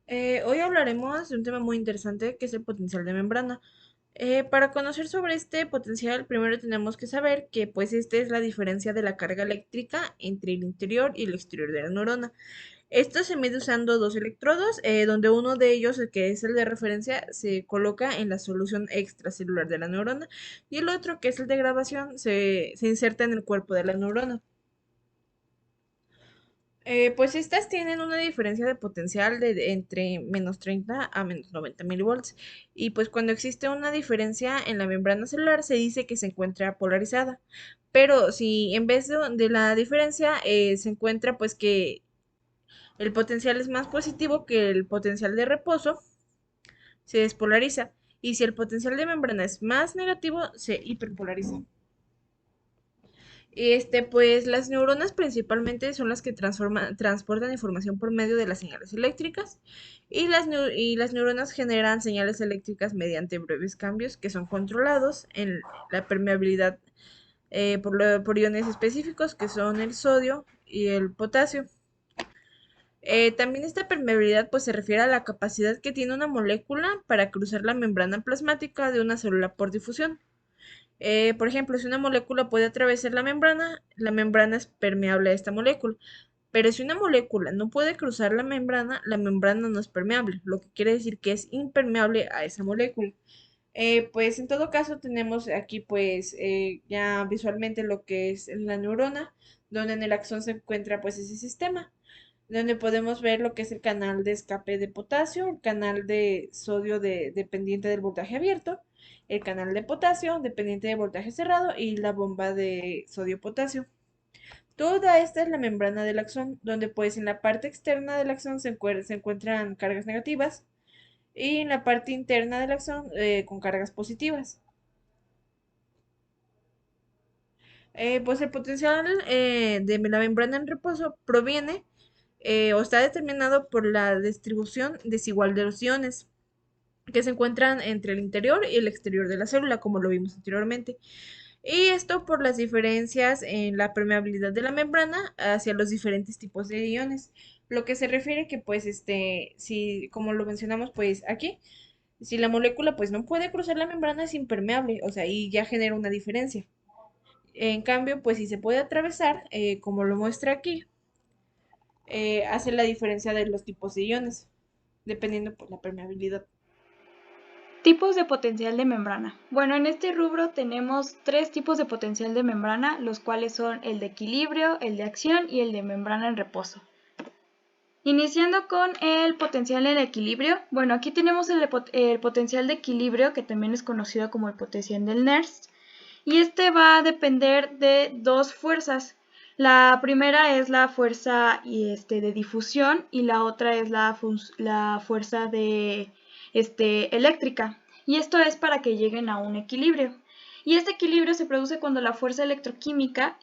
Hoy hablaremos de un tema muy interesante que es el potencial de membrana. Para conocer sobre este potencial, primero tenemos que saber que pues esta es la diferencia de la carga eléctrica entre el interior y el exterior de la neurona. Esto se mide usando dos electrodos, donde uno de ellos, el que es el de referencia, se coloca en la solución extracelular de la neurona y el otro, que es el de grabación, se inserta en el cuerpo de la neurona. Pues estas tienen una diferencia de potencial de entre menos 30 a menos 90 milivolts. Y pues cuando existe una diferencia en la membrana celular se dice que se encuentra polarizada. Pero si en vez de la diferencia se encuentra pues que el potencial es más positivo que el potencial de reposo, se despolariza. Y si el potencial de membrana es más negativo, se hiperpolariza. Pues las neuronas principalmente son las que transportan información por medio de las señales eléctricas y las neuronas generan señales eléctricas mediante breves cambios que son controlados en la permeabilidad por iones específicos que son el sodio y el potasio. También esta permeabilidad pues se refiere a la capacidad que tiene una molécula para cruzar la membrana plasmática de una célula por difusión. Por ejemplo, si una molécula puede atravesar la membrana es permeable a esta molécula. Pero si una molécula no puede cruzar la membrana no es permeable, lo que quiere decir que es impermeable a esa molécula. Pues en todo caso tenemos aquí pues ya visualmente lo que es la neurona, donde en el axón se encuentra pues ese sistema, donde podemos ver lo que es el canal de escape de potasio, el canal de sodio dependiente del voltaje abierto, el canal de potasio dependiente de voltaje cerrado y la bomba de sodio-potasio. Toda esta es la membrana del axón, donde pues en la parte externa del axón se encuentran cargas negativas y en la parte interna del axón con cargas positivas. Pues el potencial de la membrana en reposo proviene o está determinado por la distribución desigual de los iones que se encuentran entre el interior y el exterior de la célula, como lo vimos anteriormente. Y esto por las diferencias en la permeabilidad de la membrana hacia los diferentes tipos de iones. Lo que se refiere que, pues, si, como lo mencionamos, pues aquí, si la molécula, pues, no puede cruzar la membrana, es impermeable, o sea, y ya genera una diferencia. En cambio, pues, si se puede atravesar, como lo muestra aquí, hace la diferencia de los tipos de iones, dependiendo, por la permeabilidad. Tipos de potencial de membrana. Bueno, en este rubro tenemos tres tipos de potencial de membrana, los cuales son el de equilibrio, el de acción y el de membrana en reposo. Iniciando con el potencial en equilibrio, bueno, aquí tenemos el potencial de equilibrio, que también es conocido como el potencial del Nernst, y este va a depender de dos fuerzas. La primera es la fuerza de difusión y la otra es la fuerza de, eléctrica. Y esto es para que lleguen a un equilibrio. Y este equilibrio se produce cuando la fuerza electroquímica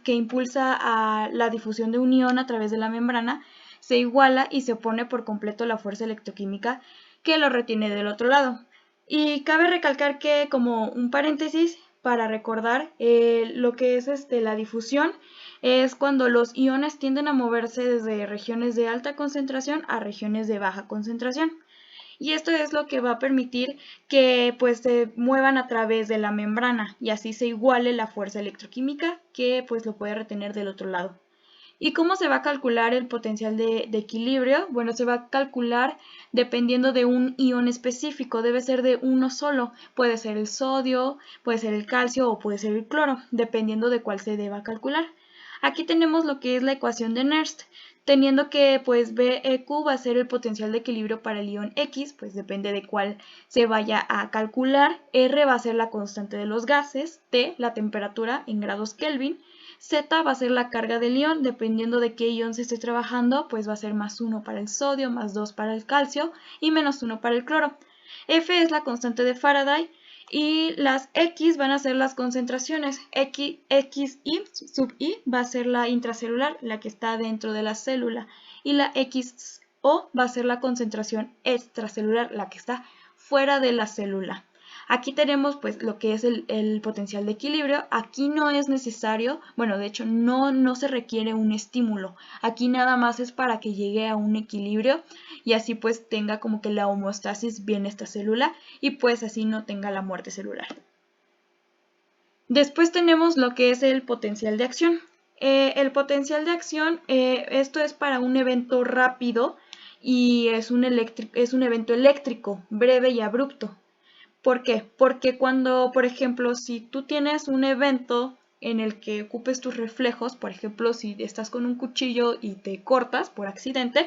que impulsa a la difusión de un ion a través de la membrana se iguala y se opone por completo a la fuerza electroquímica que lo retiene del otro lado. Y cabe recalcar que, como un paréntesis, para recordar lo que es la difusión, es cuando los iones tienden a moverse desde regiones de alta concentración a regiones de baja concentración. Y esto es lo que va a permitir que pues se muevan a través de la membrana y así se iguale la fuerza electroquímica que pues lo puede retener del otro lado. ¿Y cómo se va a calcular el potencial de equilibrio? Bueno, se va a calcular dependiendo de un ion específico, debe ser de uno solo, puede ser el sodio, puede ser el calcio o puede ser el cloro, dependiendo de cuál se deba calcular. Aquí tenemos lo que es la ecuación de Nernst, teniendo que pues BEQ va a ser el potencial de equilibrio para el ion X, pues depende de cuál se vaya a calcular, R va a ser la constante de los gases, T la temperatura en grados Kelvin, Z va a ser la carga del ion, dependiendo de qué ion se esté trabajando, pues va a ser más 1 para el sodio, más 2 para el calcio y menos 1 para el cloro. F es la constante de Faraday y las X van a ser las concentraciones. XI sub I va a ser la intracelular, la que está dentro de la célula, y la XO va a ser la concentración extracelular, la que está fuera de la célula. Aquí tenemos pues lo que es el potencial de equilibrio. Aquí no es necesario, bueno, de hecho no se requiere un estímulo. Aquí nada más es para que llegue a un equilibrio y así pues tenga como que la homeostasis bien esta célula y pues así no tenga la muerte celular. Después tenemos lo que es el potencial de acción. El potencial de acción, esto es para un evento rápido y es un evento eléctrico, breve y abrupto. ¿Por qué? Porque cuando, por ejemplo, si tú tienes un evento en el que ocupes tus reflejos, por ejemplo, si estás con un cuchillo y te cortas por accidente,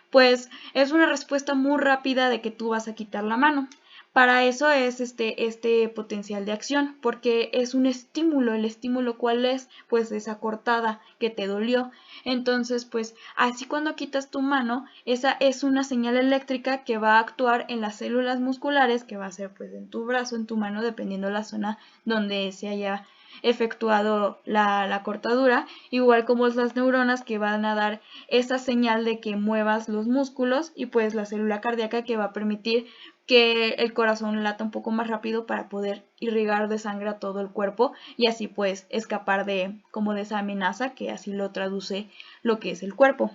pues es una respuesta muy rápida de que tú vas a quitar la mano. Para eso es este potencial de acción, porque es un estímulo. ¿El estímulo cuál es? Pues esa cortada que te dolió. Entonces, pues así cuando quitas tu mano, esa es una señal eléctrica que va a actuar en las células musculares, que va a ser pues en tu brazo, en tu mano, dependiendo la zona donde se haya efectuado la cortadura, igual como las neuronas que van a dar esa señal de que muevas los músculos y pues la célula cardíaca que va a permitir que el corazón lata un poco más rápido para poder irrigar de sangre a todo el cuerpo y así pues escapar de como de esa amenaza que así lo traduce lo que es el cuerpo.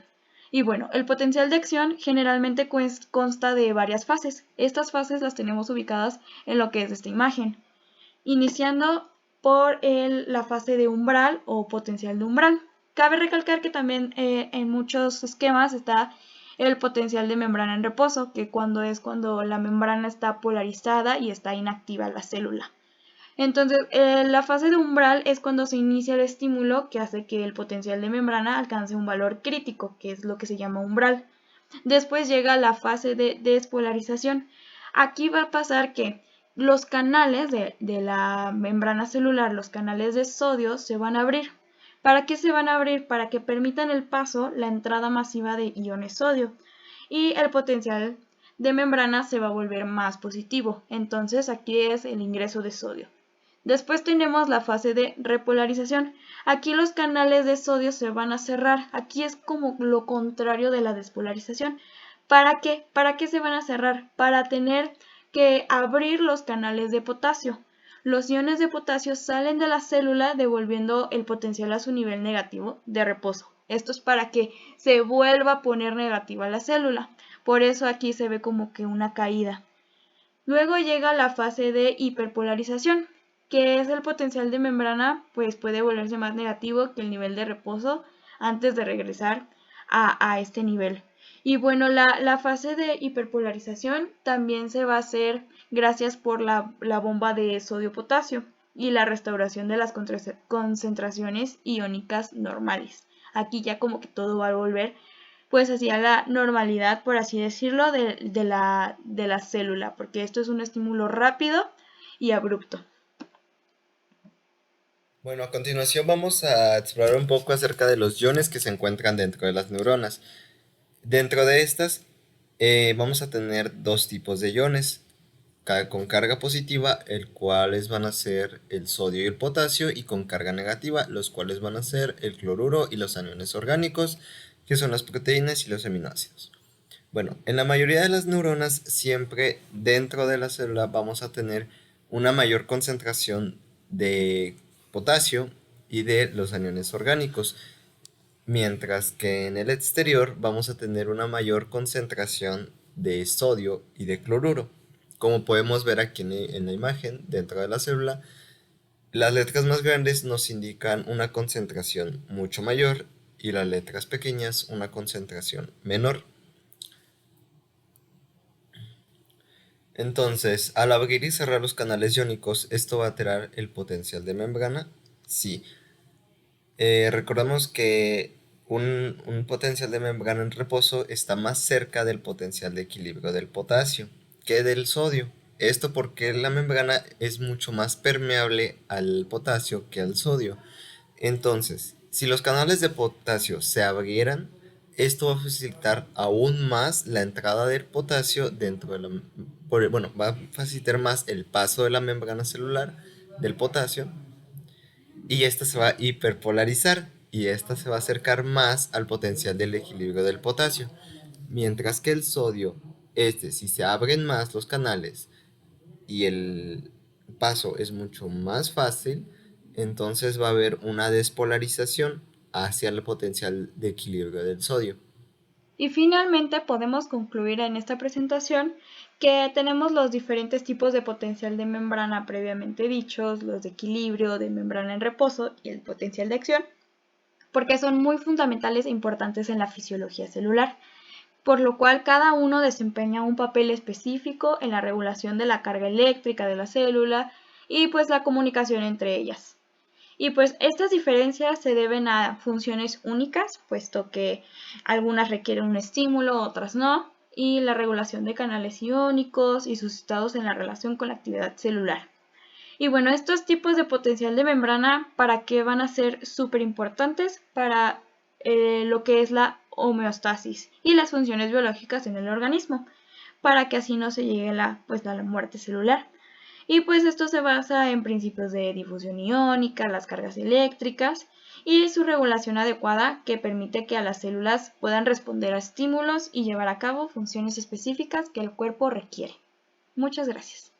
Y bueno, el potencial de acción generalmente consta de varias fases. Estas fases las tenemos ubicadas en lo que es esta imagen, iniciando por la fase de umbral o potencial de umbral. Cabe recalcar que también en muchos esquemas está el potencial de membrana en reposo, que cuando la membrana está polarizada y está inactiva la célula. Entonces, la fase de umbral es cuando se inicia el estímulo que hace que el potencial de membrana alcance un valor crítico, que es lo que se llama umbral. Después llega la fase de despolarización. Aquí va a pasar que los canales de la membrana celular, los canales de sodio, se van a abrir. ¿Para qué se van a abrir? Para que permitan el paso, la entrada masiva de iones sodio. Y el potencial de membrana se va a volver más positivo. Entonces aquí es el ingreso de sodio. Después tenemos la fase de repolarización. Aquí los canales de sodio se van a cerrar. Aquí es como lo contrario de la despolarización. ¿Para qué? ¿Para qué se van a cerrar? Para tener que abrir los canales de potasio. Los iones de potasio salen de la célula devolviendo el potencial a su nivel negativo de reposo. Esto es para que se vuelva a poner negativa la célula. Por eso aquí se ve como que una caída. Luego llega la fase de hiperpolarización, que es el potencial de membrana, pues puede volverse más negativo que el nivel de reposo antes de regresar a este nivel. Y bueno, la fase de hiperpolarización también se va a hacer gracias por la bomba de sodio-potasio y la restauración de las concentraciones iónicas normales. Aquí ya como que todo va a volver pues hacia la normalidad, por así decirlo, de la célula, porque esto es un estímulo rápido y abrupto. Bueno, a continuación vamos a explorar un poco acerca de los iones que se encuentran dentro de las neuronas. Dentro de estas vamos a tener dos tipos de iones con carga positiva, el cuales van a ser el sodio y el potasio, y con carga negativa, los cuales van a ser el cloruro y los aniones orgánicos, que son las proteínas y los aminoácidos. Bueno, en la mayoría de las neuronas, siempre dentro de la célula vamos a tener una mayor concentración de potasio y de los aniones orgánicos, mientras que en el exterior vamos a tener una mayor concentración de sodio y de cloruro. Como podemos ver aquí en la imagen, dentro de la célula, las letras más grandes nos indican una concentración mucho mayor y las letras pequeñas una concentración menor. Entonces, al abrir y cerrar los canales iónicos, ¿esto va a alterar el potencial de membrana? Sí. Recordamos que un potencial de membrana en reposo está más cerca del potencial de equilibrio del potasio que del sodio. Esto porque la membrana es mucho más permeable al potasio que al sodio. Entonces, si los canales de potasio se abrieran, esto va a facilitar aún más la entrada del potasio dentro de la... Bueno, va a facilitar más el paso de la membrana celular del potasio, y esta se va a hiperpolarizar y esta se va a acercar más al potencial del equilibrio del potasio. Mientras que el sodio, si se abren más los canales y paso es mucho más fácil, entonces va a haber una despolarización hacia el potencial de equilibrio del sodio. Y finalmente podemos concluir en esta presentación que tenemos los diferentes tipos de potencial de membrana previamente dichos, los de equilibrio, de membrana en reposo y el potencial de acción, porque son muy fundamentales e importantes en la fisiología celular, por lo cual cada uno desempeña un papel específico en la regulación de la carga eléctrica de la célula y pues la comunicación entre ellas. Y pues estas diferencias se deben a funciones únicas, puesto que algunas requieren un estímulo, otras no, y la regulación de canales iónicos y sus estados en la relación con la actividad celular. Y bueno, estos tipos de potencial de membrana, ¿para qué van a ser súper importantes? Para lo que es la homeostasis y las funciones biológicas en el organismo, para que así no se llegue a la muerte celular. Y pues esto se basa en principios de difusión iónica, las cargas eléctricas y su regulación adecuada que permite que a las células puedan responder a estímulos y llevar a cabo funciones específicas que el cuerpo requiere. Muchas gracias.